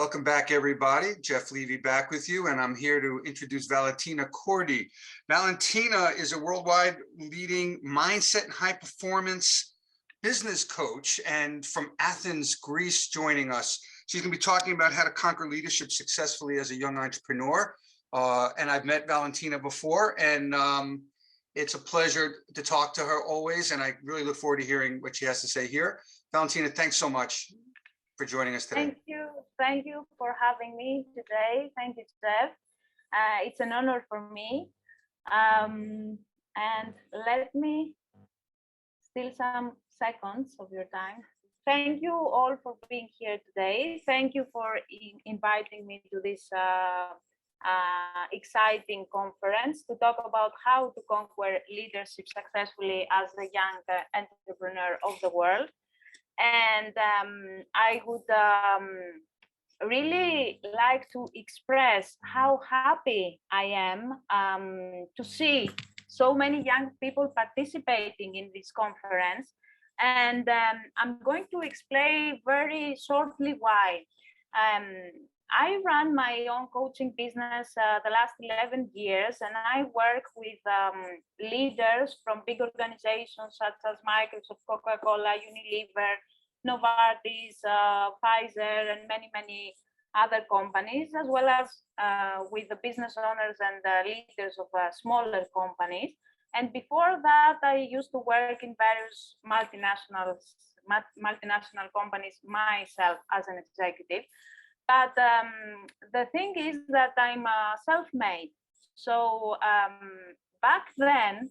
Welcome back, everybody. Jeff Levy back with you, and I'm here to introduce Valentina Kordi. Valentina is a worldwide leading mindset and high performance business coach, and from Athens, Greece, joining us. She's going to be talking about how to conquer leadership successfully as a young entrepreneur. And I've met Valentina before, and it's a pleasure to talk to her always, and I really look forward to hearing what she has to say here. Valentina, thanks so much for joining us today. Thank you for having me today. Thank you, Jeff. It's an honor for me. And let me steal some seconds of your time. Thank you all for being here today. Thank you for inviting me to this exciting conference to talk about how to conquer leadership successfully as a young entrepreneur of the world. And I would really like to express how happy I am to see so many young people participating in this conference. And I'm going to explain very shortly why. I run my own coaching business the last 11 years, and I work with leaders from big organizations such as Microsoft, Coca-Cola, Unilever, Novartis, Pfizer, and many other companies, as well as with the business owners and leaders of smaller companies. And before that, I used to work in various multinational companies myself as an executive. But the thing is that I'm self-made. So back then,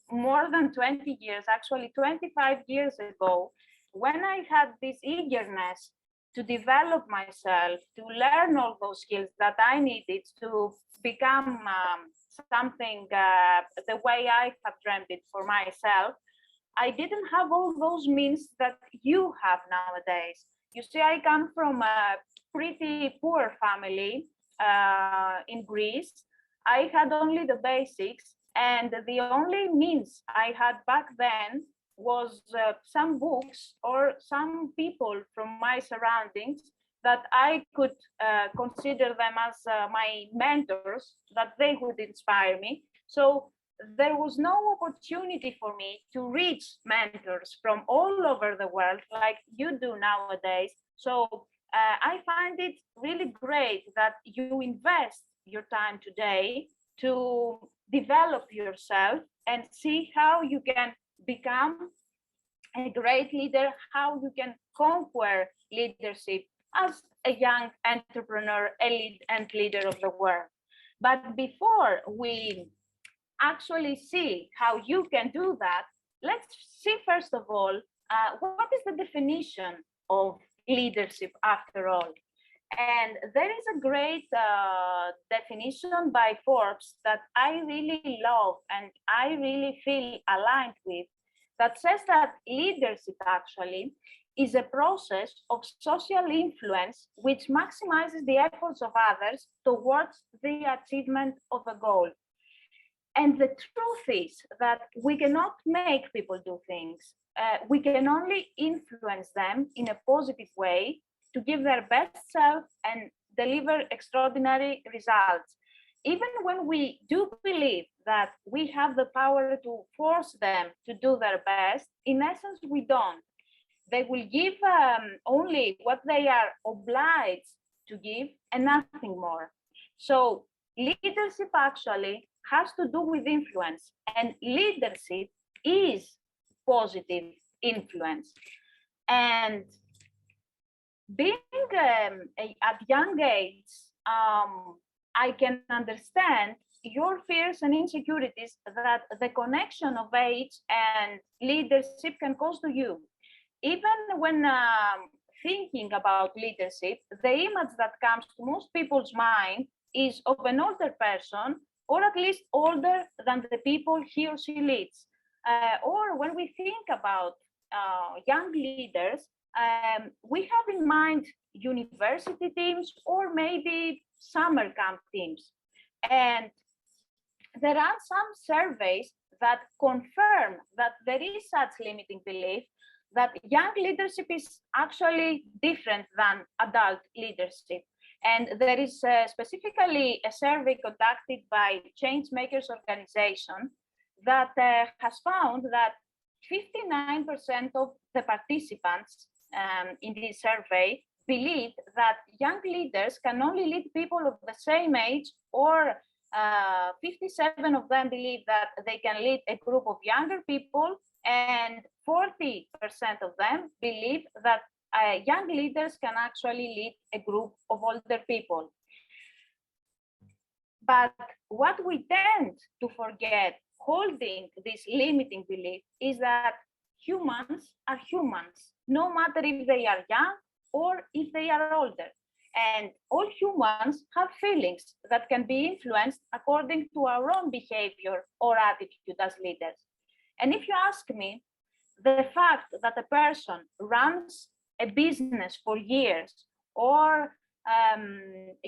more than 20 years, actually 25 years ago, when I had this eagerness to develop myself, to learn all those skills that I needed to become something the way I have dreamt it for myself, I didn't have all those means that you have nowadays. You see, I come from a pretty poor family in Greece. I had only the basics, and the only means I had back then was some books or some people from my surroundings that I could consider them as my mentors, that they would inspire me. So there was no opportunity for me to reach mentors from all over the world like you do nowadays. So I find it really great that you invest your time today to develop yourself and see how you can become a great leader, how you can conquer leadership as a young entrepreneur, and leader of the world. But before we actually see how you can do that, let's see first of all, what is the definition of leadership after all? And there is a great definition by Forbes that I really love and I really feel aligned with, that says that leadership actually is a process of social influence which maximizes the efforts of others towards the achievement of a goal. And the truth is that we cannot make people do things. We can only influence them in a positive way to give their best self and deliver extraordinary results. Even when we do believe that we have the power to force them to do their best, in essence, we don't. They will give only what they are obliged to give and nothing more. So leadership actually has to do with influence, and leadership is positive influence. And being at young age, I can understand your fears and insecurities that the connection of age and leadership can cause to you. Even when thinking about leadership, the image that comes to most people's mind is of an older person, or at least older than the people he or she leads. Or when we think about young leaders, we have in mind university teams or maybe summer camp teams. And there are some surveys that confirm that there is such limiting belief, that young leadership is actually different than adult leadership. And there is specifically a survey conducted by Changemakers organization that has found that 59% of the participants in this survey believe that young leaders can only lead people of the same age, or 57 of them believe that they can lead a group of younger people, and 40% of them believe that young leaders can actually lead a group of older people. But what we tend to forget, holding this limiting belief, is that humans are humans, no matter if they are young or if they are older. And all humans have feelings that can be influenced according to our own behavior or attitude as leaders. And if you ask me, the fact that a person runs a business for years, or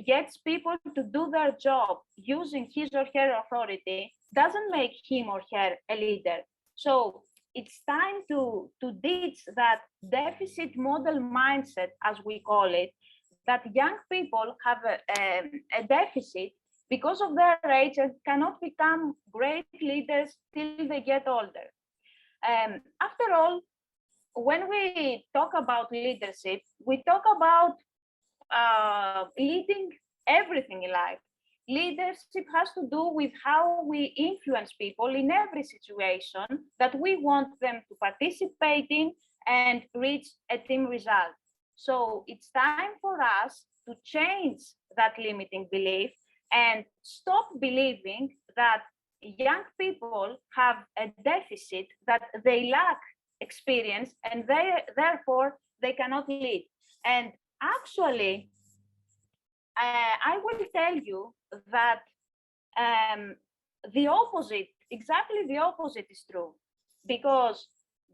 gets people to do their job using his or her authority, doesn't make him or her a leader. So it's time to ditch that deficit model mindset, as we call it, that young people have a deficit because of their age and cannot become great leaders till they get older. After all, when we talk about leadership, we talk about leading everything in life. Leadership has to do with how we influence people in every situation that we want them to participate in and reach a team result. So it's time for us to change that limiting belief and stop believing that young people have a deficit, that they lack experience, and therefore they cannot lead. And actually, I will tell you that the opposite, exactly the opposite is true. Because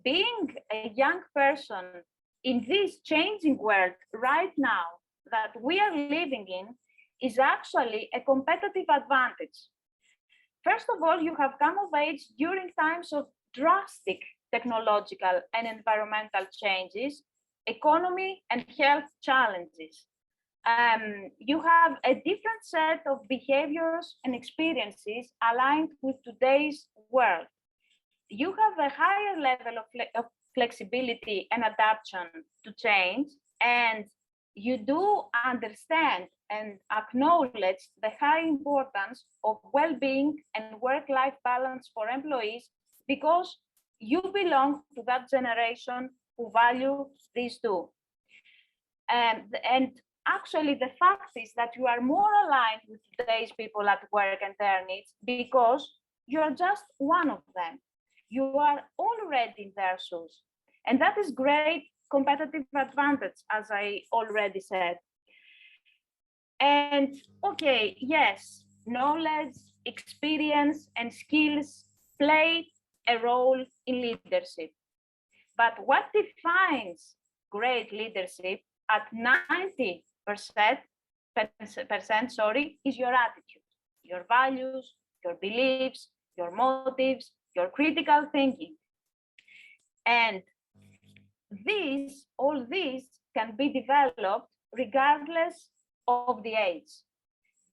being a young person in this changing world right now that we are living in is actually a competitive advantage. First of all, you have come of age during times of drastic technological and environmental changes, economy and health challenges. You have a different set of behaviors and experiences aligned with today's world. You have a higher level of flexibility and adaptation to change, and you do understand and acknowledge the high importance of well-being and work-life balance for employees, because you belong to that generation who value these two. And actually, the fact is that you are more aligned with today's people at work and their needs because you're just one of them. You are already in their shoes. And that is great competitive advantage, as I already said. And okay, yes, knowledge, experience, and skills play a role in leadership. But what defines great leadership at 90%, is your attitude, your values, your beliefs, your motives, your critical thinking. And all these can be developed regardless of the age.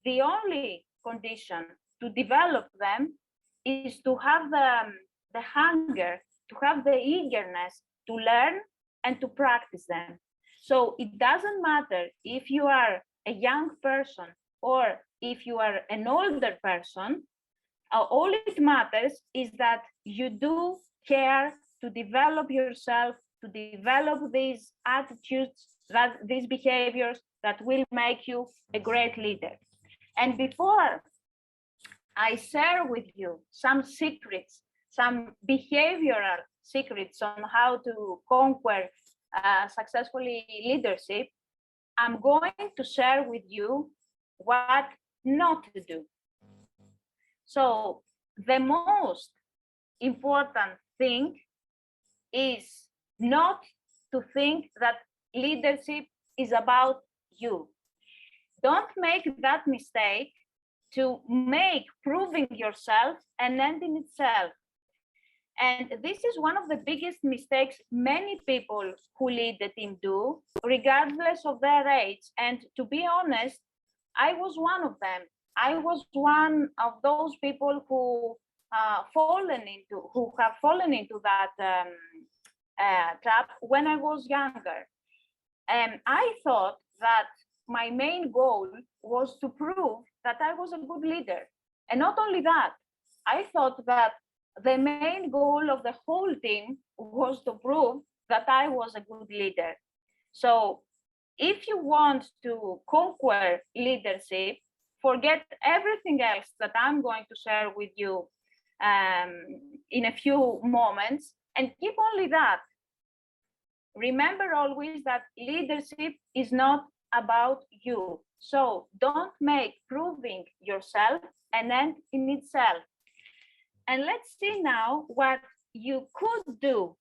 The only condition to develop them is to have the hunger, to have the eagerness to learn and to practice them. So it doesn't matter if you are a young person or if you are an older person. All it matters is that you do care to develop yourself, to develop these attitudes, these behaviors that will make you a great leader. And before I share with you some secrets, some behavioral secrets on how to conquer successfully leadership, I'm going to share with you what not to do. So the most important thing is not to think that leadership is about you. Don't make that mistake to make proving yourself an end in itself. And this is one of the biggest mistakes many people who lead the team do, regardless of their age. And to be honest, I was one of them. I was one of those people who have fallen into that trap when I was younger. And I thought that my main goal was to prove that I was a good leader. And not only that, I thought that the main goal of the whole team was to prove that I was a good leader. So if you want to conquer leadership, forget everything else that I'm going to share with you in a few moments, and keep only that. Remember always that leadership is not about you. So don't make proving yourself an end in itself. And let's see now what you could do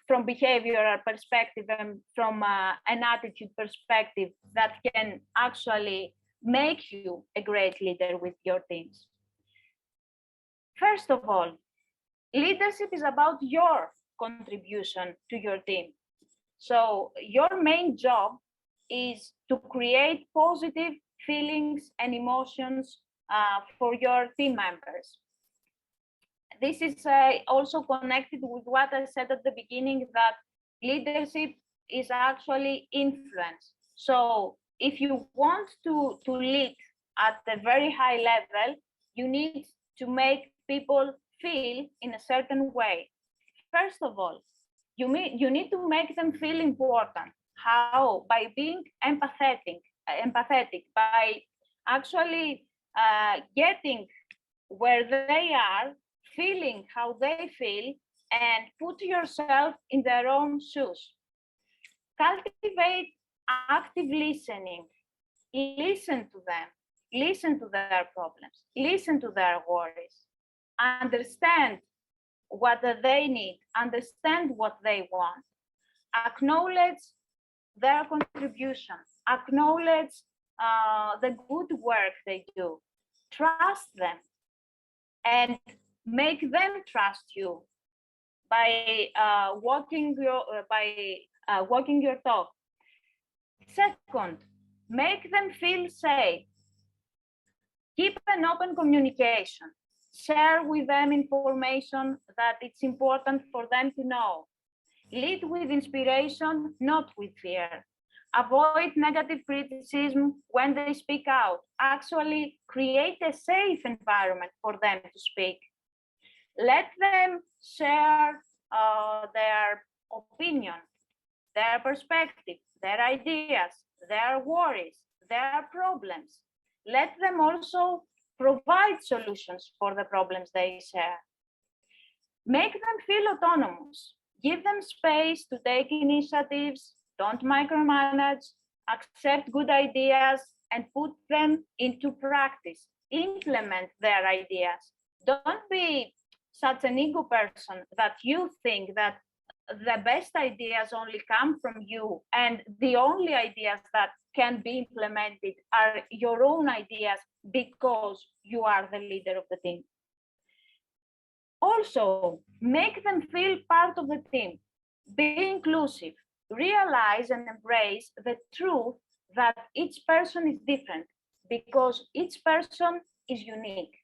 from behavioral perspective and from an attitude perspective that can actually make you a great leader with your teams. First of all, leadership is about your contribution to your team. So your main job is to create positive feelings and emotions for your team members. This is also connected with what I said at the beginning, that leadership is actually influence. So if you want to lead at a very high level, you need to make people feel in a certain way. First of all, you need to make them feel important. How? By being empathetic, by actually getting where they are, feeling how they feel, and put yourself in their own shoes. Cultivate active listening. Listen to them. Listen to their problems. Listen to their worries. Understand what they need. Understand what they want. Acknowledge their contribution. Acknowledge the good work they do. Trust them, and make them trust you by walking your talk. Second, make them feel safe. Keep an open communication. Share with them information that it's important for them to know. Lead with inspiration, not with fear. Avoid negative criticism when they speak out. Actually, create a safe environment for them to speak. Let them share their opinion, their perspective, their ideas, their worries, their problems. Let them also provide solutions for the problems they share. Make them feel autonomous. Give them space to take initiatives. Don't micromanage. Accept good ideas and put them into practice. Implement their ideas. Don't be such an ego person that you think that the best ideas only come from you, and the only ideas that can be implemented are your own ideas because you are the leader of the team. Also, make them feel part of the team. Be inclusive. Realize and embrace the truth that each person is different, because each person is unique.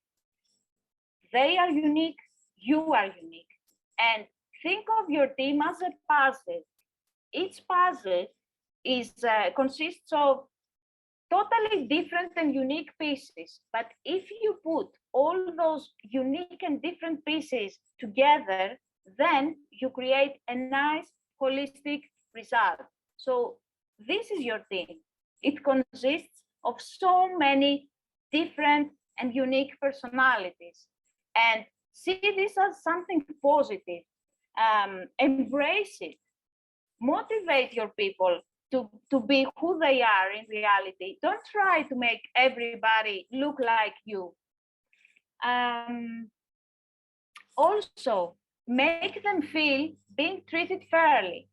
They are unique, you are unique. And think of your team as a puzzle. Each puzzle consists of totally different and unique pieces. But if you put all those unique and different pieces together, then you create a nice holistic result. So this is your team. It consists of so many different and unique personalities. And see this as something positive. Embrace it. Motivate your people to be who they are in reality. Don't try to make everybody look like you. Also, make them feel being treated fairly.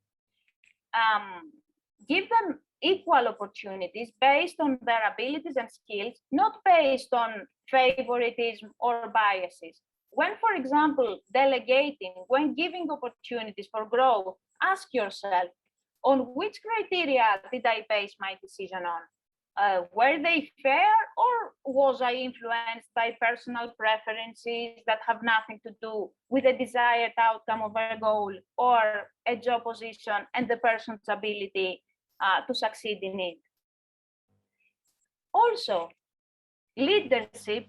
Give them equal opportunities based on their abilities and skills, not based on favoritism or biases. When, for example, delegating, when giving opportunities for growth, ask yourself, on which criteria did I base my decision on? Were they fair, or was I influenced by personal preferences that have nothing to do with the desired outcome of a goal or a job position and the person's ability to succeed in it? Also, leadership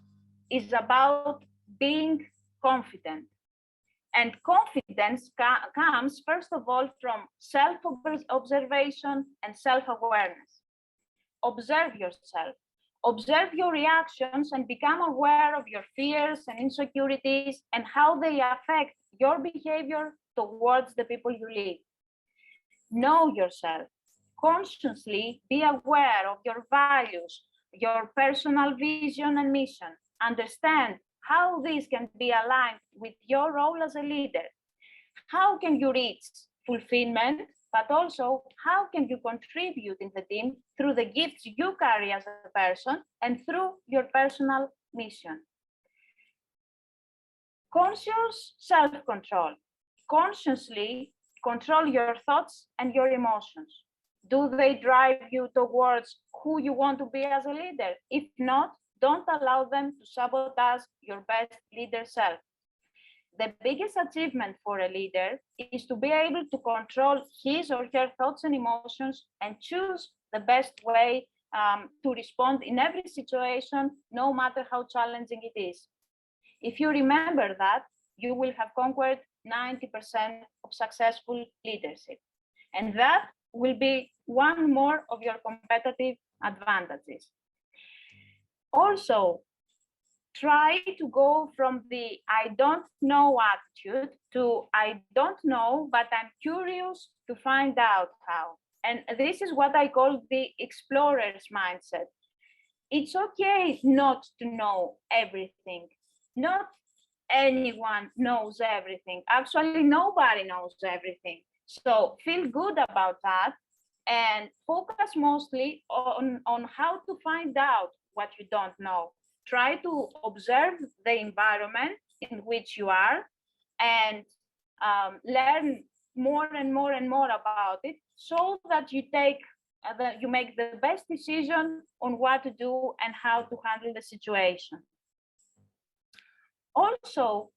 is about being confident. And confidence comes, first of all, from self-observation and self-awareness. Observe yourself, observe your reactions, and become aware of your fears and insecurities and how they affect your behavior towards the people you lead. Know yourself, consciously be aware of your values, your personal vision and mission. Understand how these can be aligned with your role as a leader. How can you reach fulfillment, but also how can you contribute in the team through the gifts you carry as a person and through your personal mission? Conscious self-control. Consciously control your thoughts and your emotions. Do they drive you towards who you want to be as a leader? If not, don't allow them to sabotage your best leader self. The biggest achievement for a leader is to be able to control his or her thoughts and emotions and choose the best way to respond in every situation, no matter how challenging it is. If you remember that, you will have conquered 90% of successful leadership. And that will be one more of your competitive advantages. Also, try to go from the I don't know attitude to I don't know, but I'm curious to find out how. And this is what I call the explorer's mindset. It's okay not to know everything. Not anyone knows everything. Actually, nobody knows everything. So feel good about that and focus mostly on how to find out what you don't know. Try to observe the environment in which you are and learn more and more and more about it so that you make the best decision on what to do and how to handle the situation. Also,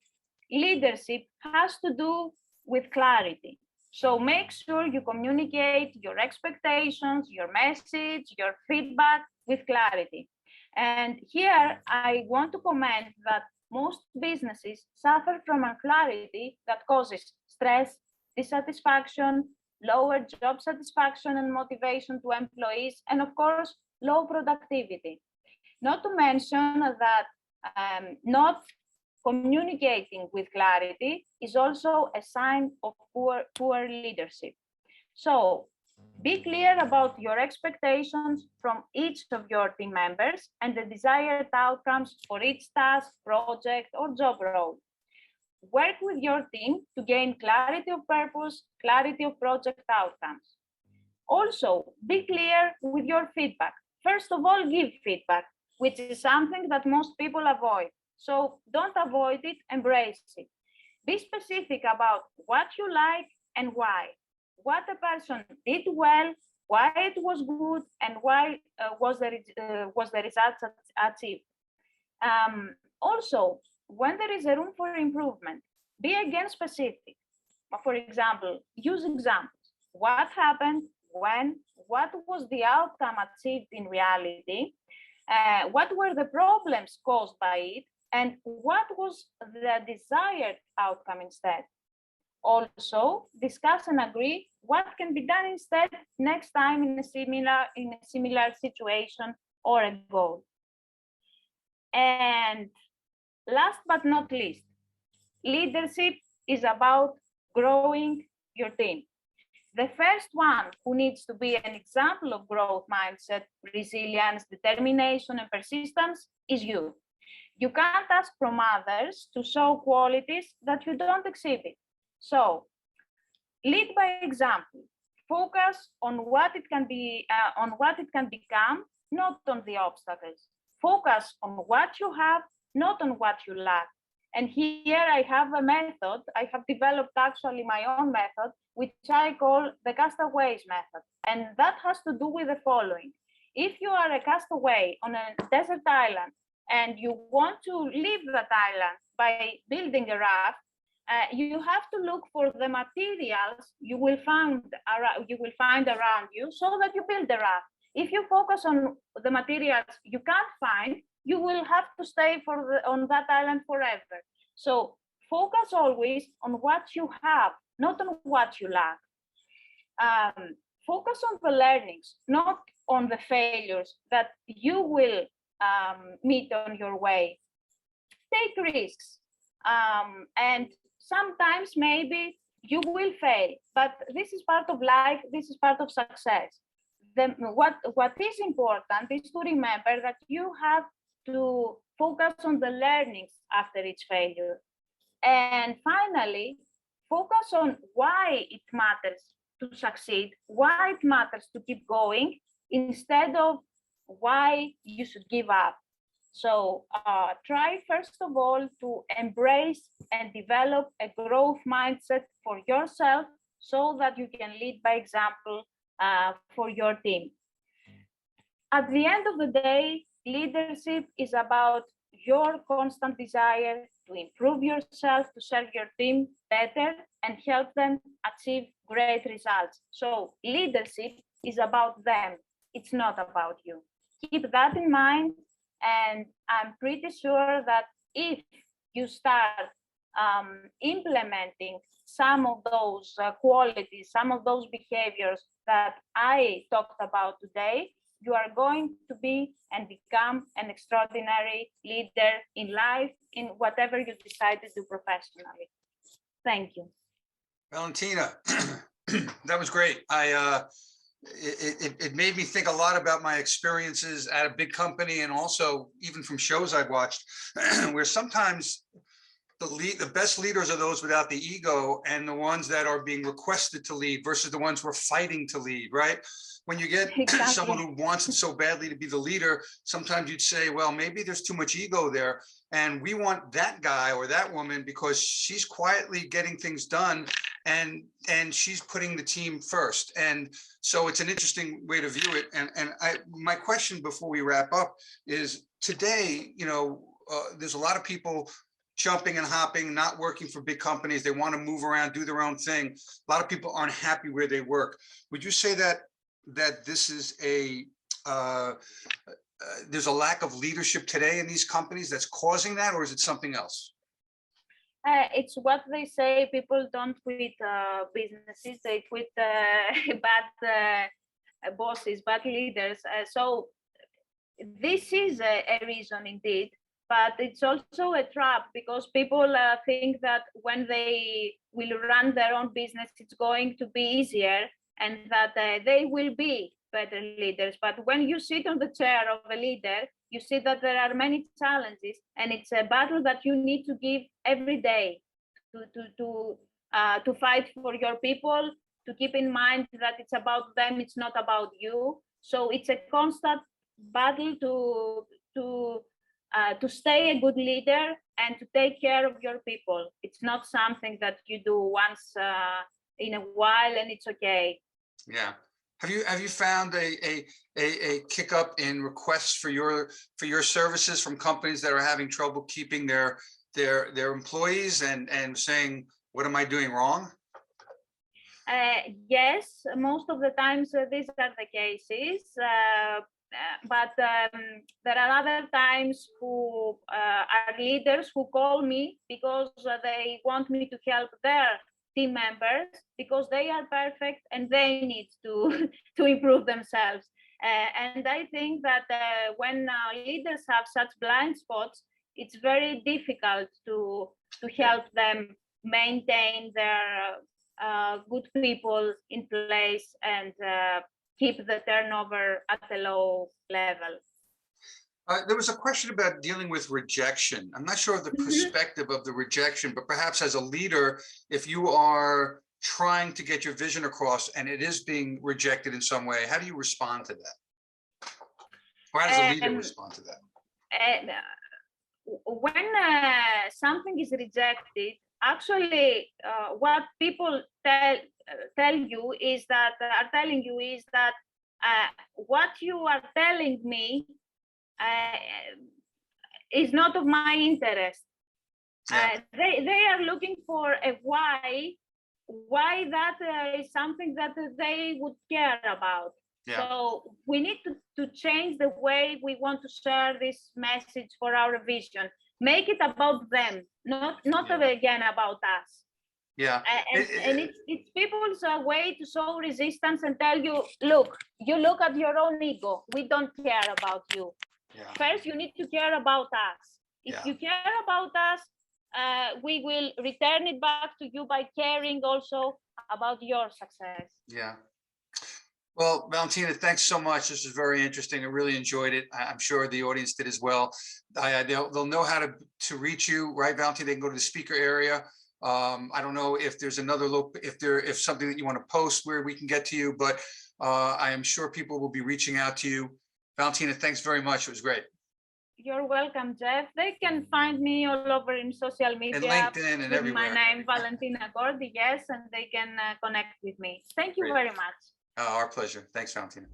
leadership has to do with clarity. So make sure you communicate your expectations, your message, your feedback with clarity. And here I want to comment that most businesses suffer from unclarity that causes stress, dissatisfaction, lower job satisfaction and motivation to employees, and of course, low productivity. Not to mention that not communicating with clarity is also a sign of poor leadership. So be clear about your expectations from each of your team members and the desired outcomes for each task, project, or job role. Work with your team to gain clarity of purpose, clarity of project outcomes. Also, be clear with your feedback. First of all, give feedback, which is something that most people avoid. So don't avoid it, embrace it. Be specific about what you like and why. What the person did well, why it was good, and why was the results achieved. Also, when there is a room for improvement, be again specific. For example, use examples. What happened, when, what was the outcome achieved in reality, what were the problems caused by it, and what was the desired outcome instead. Also, discuss and agree what can be done instead next time in a similar situation or a goal. And last but not least, leadership is about growing your team. The first one who needs to be an example of growth mindset, resilience, determination, and persistence is you. You can't ask from others to show qualities that you don't exhibit. So lead by example. Focus on what it can be, on what it can become, not on the obstacles. Focus on what you have, not on what you lack. And here I have a method. I have developed actually my own method, which I call the castaways method. And that has to do with the following. If you are a castaway on a desert island and you want to leave that island by building a raft, you have to look for the materials you will find around you so that you build the raft. If you focus on the materials you can't find, you will have to stay on that island forever. So focus always on what you have, not on what you lack. Focus on the learnings, not on the failures that you will meet on your way. Take risks, and sometimes maybe you will fail, but this is part of life. This is part of success. What is important is to remember that you have to focus on the learnings after each failure. And finally, focus on why it matters to succeed, why it matters to keep going, instead of why you should give up. So try first of all to embrace and develop a growth mindset for yourself so that you can lead by example for your team. At the end of the day, leadership is about your constant desire to improve yourself, to serve your team better, and help them achieve great results. So leadership is about them. It's not about you. Keep that in mind. And I'm pretty sure that if you start implementing some of those qualities, some of those behaviors that I talked about today, you are going to be and become an extraordinary leader in life, in whatever you decide to do professionally. Thank you. Valentina, that was great. It made me think a lot about my experiences at a big company, and also even from shows I've watched, where sometimes the best leaders are those without the ego and the ones that are being requested to lead versus the ones who are fighting to lead, right? When you get Exactly. someone who wants it so badly to be the leader, sometimes you'd say, well, maybe there's too much ego there. And we want that guy or that woman because she's quietly getting things done and she's putting the team first. And so it's an interesting way to view it. And my question before we wrap up is today, there's a lot of people jumping and hopping, not working for big companies. They want to move around, do their own thing. A lot of people aren't happy where they work. Would you say that this is there's a lack of leadership today in these companies that's causing that, or is it something else? It's what they say, people don't quit businesses, they quit bad bosses, bad leaders. So this is a reason indeed, but it's also a trap because people think that when they will run their own business, it's going to be easier and that they will be better leaders. But when you sit on the chair of a leader, you see that there are many challenges, and it's a battle that you need to give every day to fight for your people, to keep in mind that it's about them, it's not about you. So it's a constant battle to stay a good leader and to take care of your people. It's not something that you do once in a while and it's okay. Yeah. Have you found a kick up in requests for your services from companies that are having trouble keeping their employees and saying, what am I doing wrong? Yes, most of the times these are the cases, but there are other times who are leaders who call me because they want me to help their team members because they are perfect and they need to improve themselves. And I think that when leaders have such blind spots, it's very difficult to help them maintain their good people in place and keep the turnover at a low level. There was a question about dealing with rejection. I'm not sure of the perspective of the rejection, but perhaps as a leader, if you are trying to get your vision across and it is being rejected in some way, how do you respond to that? Or how does a leader respond to that? when something is rejected, actually, what people tell you is that are telling you is that what you are telling me is not of my interest. Yeah. They are looking for a why that is something that they would care about. Yeah. So we need to change the way we want to share this message for our vision. Make it about them, not Yeah. again about us. Yeah. And it's people's way to show resistance and tell you, look, you look at your own ego. We don't care about you. Yeah. First, you need to care about us. If you care about us, we will return it back to you by caring also about your success. Yeah. Well, Valentina, thanks so much. This was very interesting. I really enjoyed it. I'm sure the audience did as well. They'll know how to reach you, right, Valentina? They can go to the speaker area. I don't know if there's another look, if something that you want to post where we can get to you, but I am sure people will be reaching out to you. Valentina, thanks very much. It was great. You're welcome, Jeff. They can find me all over in social media. And LinkedIn and with everywhere. My name, Valentina Kordi, yes, and they can connect with me. Thank you very much. Our pleasure. Thanks, Valentina.